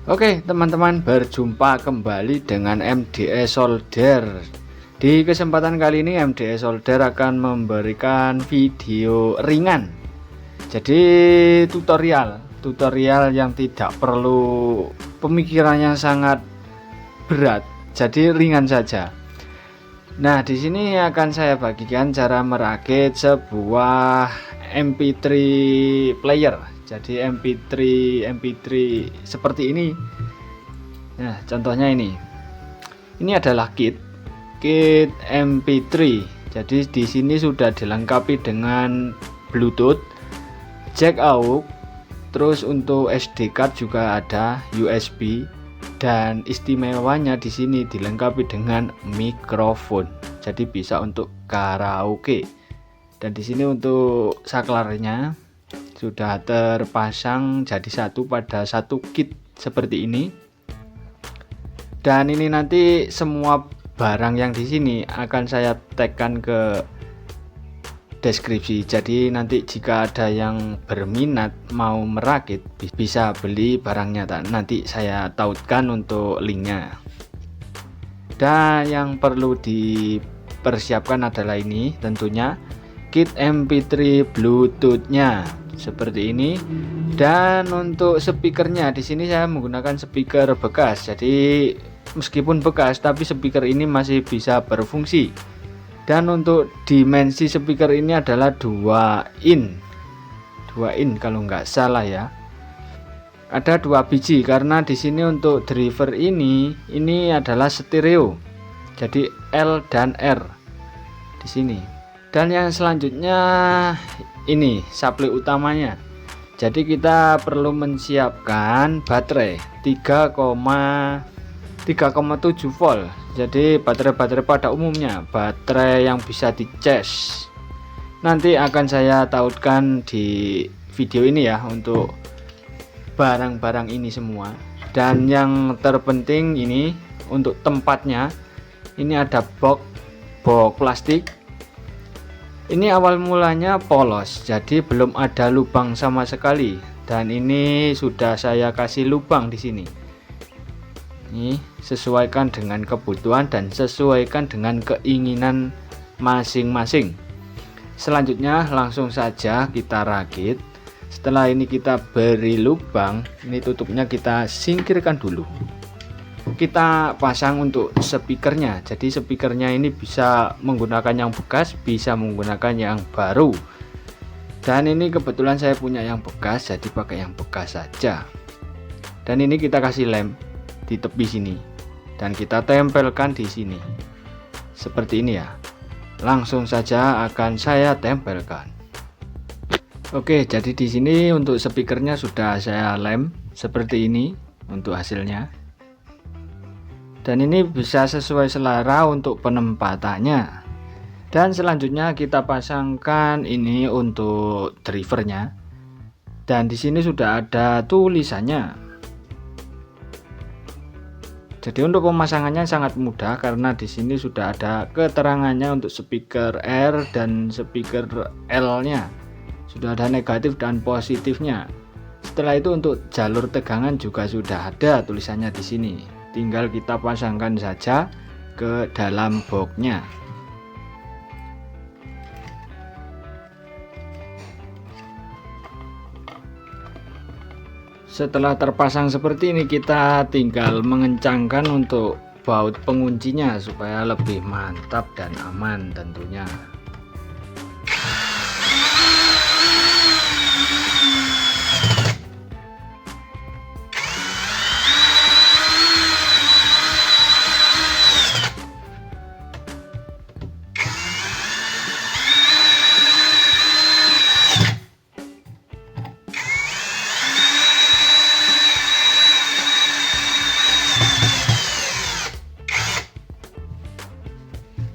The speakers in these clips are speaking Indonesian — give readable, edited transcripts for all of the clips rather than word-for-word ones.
Oke teman-teman, berjumpa kembali dengan MDE Solder. Di kesempatan kali ini MDE Solder akan memberikan video ringan. Jadi tutorial yang tidak perlu pemikiran yang sangat berat, jadi ringan saja. Nah, di sini akan saya bagikan cara merakit sebuah MP3 player. Jadi MP3 seperti ini. Nah, contohnya ini adalah kit MP3. Jadi di sini sudah dilengkapi dengan Bluetooth, jack aux, terus untuk SD card juga ada, USB, dan istimewanya di sini dilengkapi dengan mikrofon. Jadi bisa untuk karaoke. Dan di sini untuk saklarnya sudah terpasang jadi satu pada satu kit seperti ini. Dan ini nanti semua barang yang di sini akan saya tagkan ke deskripsi. Jadi nanti jika ada yang berminat mau merakit bisa beli barangnya, nanti saya tautkan untuk linknya. Dan yang perlu dipersiapkan adalah ini tentunya kit MP3 Bluetooth-nya seperti ini. Dan untuk speakernya di sini saya menggunakan speaker bekas. Jadi meskipun bekas tapi speaker ini masih bisa berfungsi. Dan untuk dimensi speaker ini adalah 2 in kalau nggak salah ya. Ada 2 biji karena di sini untuk driver ini adalah stereo. Jadi L dan R di sini. Dan yang selanjutnya ini supply utamanya. Jadi kita perlu menyiapkan baterai 3,7 volt. Jadi baterai pada umumnya, baterai yang bisa dicas. Nanti akan saya tautkan di video ini ya untuk barang-barang ini semua. Dan yang terpenting ini untuk tempatnya, ini ada box plastik. Ini awal mulanya polos, jadi belum ada lubang sama sekali. Dan ini sudah saya kasih lubang di sini. Ini sesuaikan dengan kebutuhan dan sesuaikan dengan keinginan masing-masing. Selanjutnya langsung saja kita rakit. Setelah ini kita beri lubang, ini tutupnya kita singkirkan dulu. Kita pasang untuk speakernya. Jadi speakernya ini bisa menggunakan yang bekas, bisa menggunakan yang baru. Dan ini kebetulan saya punya yang bekas, jadi pakai yang bekas saja. Dan ini kita kasih lem di tepi sini dan kita tempelkan di sini seperti ini ya. Langsung saja akan saya tempelkan. Oke, jadi di sini untuk speakernya sudah saya lem seperti ini untuk hasilnya. Dan ini bisa sesuai selera untuk penempatannya. Dan selanjutnya kita pasangkan ini untuk drivernya. Dan di sini sudah ada tulisannya. Jadi untuk pemasangannya sangat mudah karena di sini sudah ada keterangannya untuk speaker R dan speaker L-nya. Sudah ada negatif dan positifnya. Setelah itu untuk jalur tegangan juga sudah ada tulisannya di sini. Tinggal kita pasangkan saja ke dalam boxnya. Setelah terpasang seperti ini, kita tinggal mengencangkan untuk baut penguncinya supaya lebih mantap dan aman tentunya.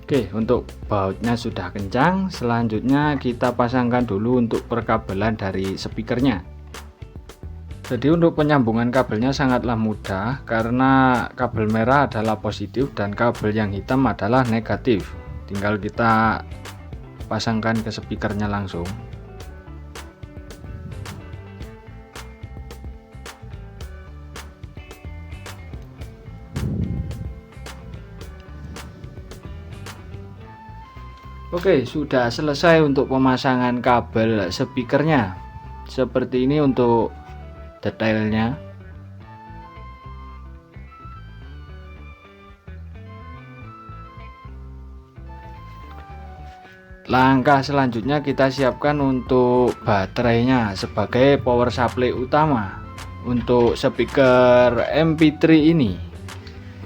Oke, untuk bautnya sudah kencang. Selanjutnya kita pasangkan dulu untuk perkabelan dari speakernya. Jadi untuk penyambungan kabelnya sangatlah mudah karena kabel merah adalah positif dan kabel yang hitam adalah negatif. Tinggal kita pasangkan ke speakernya langsung. Oke, sudah selesai untuk pemasangan kabel speakernya. Seperti ini untuk detailnya. Langkah selanjutnya kita siapkan untuk baterainya sebagai power supply utama untuk speaker MP3 ini.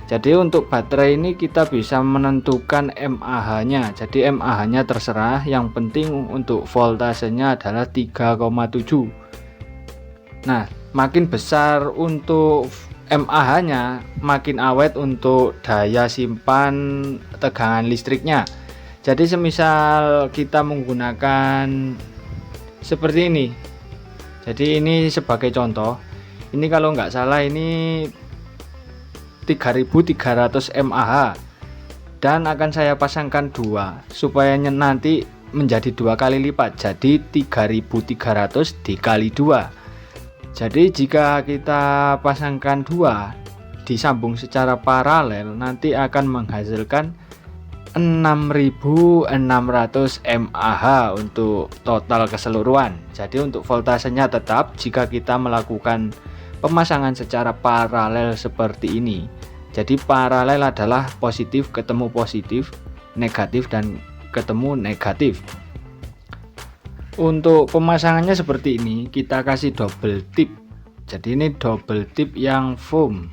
Jadi untuk baterai ini kita bisa menentukan mAh nya. Jadi mAh nya terserah, yang penting untuk voltasenya adalah 3,7. Nah, makin besar untuk mAh nya, makin awet untuk daya simpan tegangan listriknya. Jadi semisal kita menggunakan seperti ini, jadi ini sebagai contoh, ini kalau nggak salah ini 3300 mAh, dan akan saya pasangkan dua supaya nanti menjadi 2 kali lipat, jadi 3300 dikali 2. Jadi jika kita pasangkan dua disambung secara paralel, nanti akan menghasilkan 6600 mAh untuk total keseluruhan. Jadi untuk voltasenya tetap jika kita melakukan pemasangan secara paralel seperti ini. Jadi paralel adalah positif ketemu positif, negatif dan ketemu negatif. Untuk pemasangannya seperti ini, kita kasih double tip. Jadi ini double tip yang foam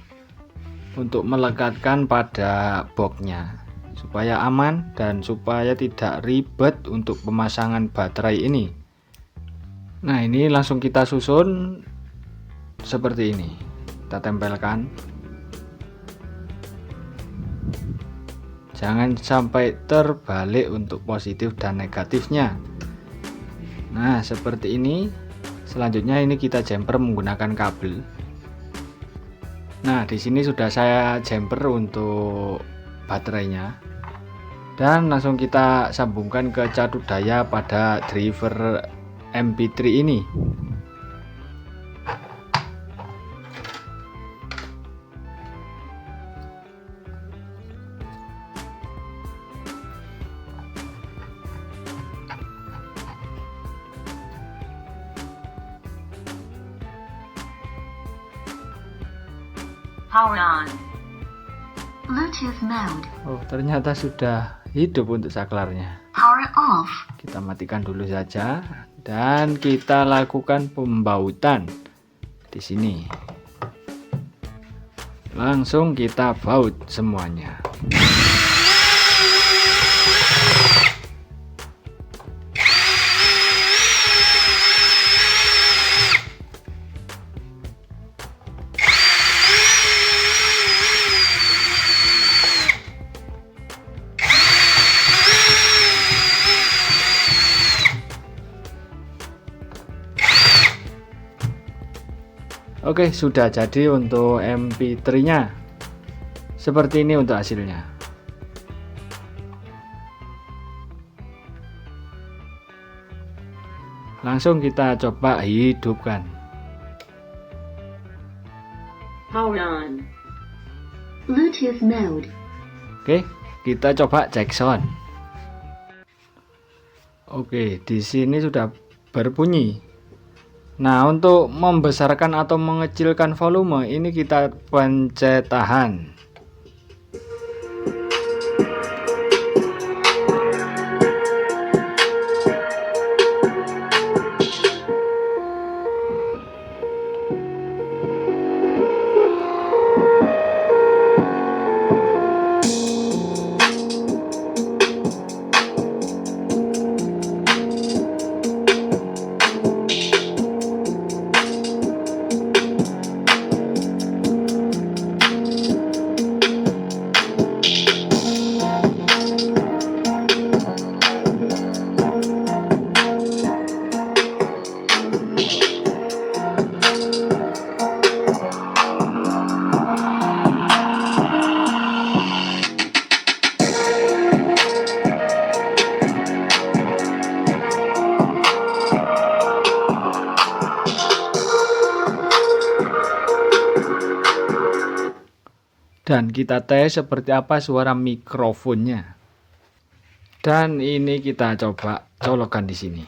untuk melekatkan pada boxnya supaya aman dan supaya tidak ribet untuk pemasangan baterai ini. Nah, ini langsung kita susun seperti ini, kita tempelkan, jangan sampai terbalik untuk positif dan negatifnya. Nah, seperti ini. Selanjutnya ini kita jumper menggunakan kabel. Nah, di sini sudah saya jumper untuk baterainya, dan langsung kita sambungkan ke cadu daya pada driver MP3 ini. Power on. Bluetooth mode. Oh, ternyata sudah hidup untuk saklarnya. Power off. Kita matikan dulu saja dan kita lakukan pembautan di sini. Langsung kita baut semuanya. Oke, sudah jadi untuk MP3 nya seperti ini untuk hasilnya. Langsung kita coba hidupkan. Power on. Bluetooth mode. Oke, kita coba cek sound. Oke, di sini sudah berbunyi. Nah, untuk membesarkan atau mengecilkan volume ini kita pencet tahan. Dan kita tes seperti apa suara mikrofonnya. Dan ini kita coba colokkan di sini.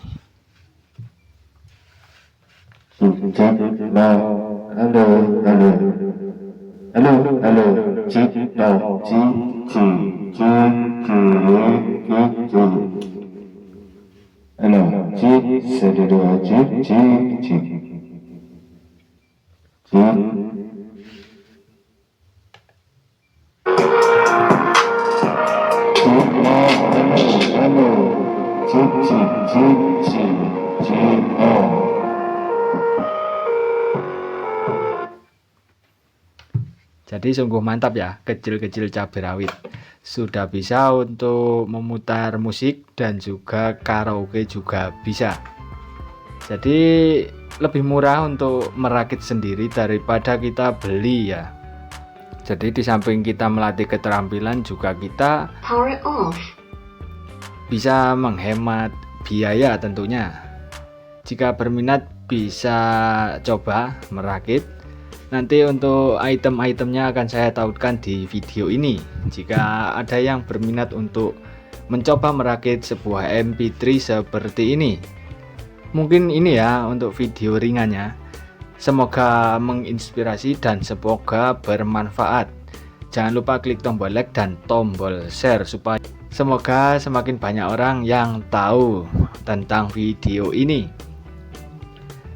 Jadi sungguh mantap ya, kecil-kecil cabai rawit. Sudah bisa untuk memutar musik dan juga karaoke juga bisa. Jadi lebih murah untuk merakit sendiri daripada kita beli ya. Jadi di samping kita melatih keterampilan juga kita Power off. bisa menghemat biaya tentunya. Jika berminat bisa coba merakit. Nanti untuk item-itemnya akan saya tautkan di video ini. Jika ada yang berminat untuk mencoba merakit sebuah MP3 seperti ini. Mungkin ini ya untuk video ringannya. Semoga menginspirasi dan semoga bermanfaat. Jangan lupa klik tombol like dan tombol share supaya semoga semakin banyak orang yang tahu tentang video ini.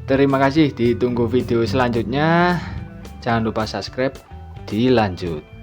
Terima kasih, ditunggu video selanjutnya. Jangan lupa subscribe, dilanjut.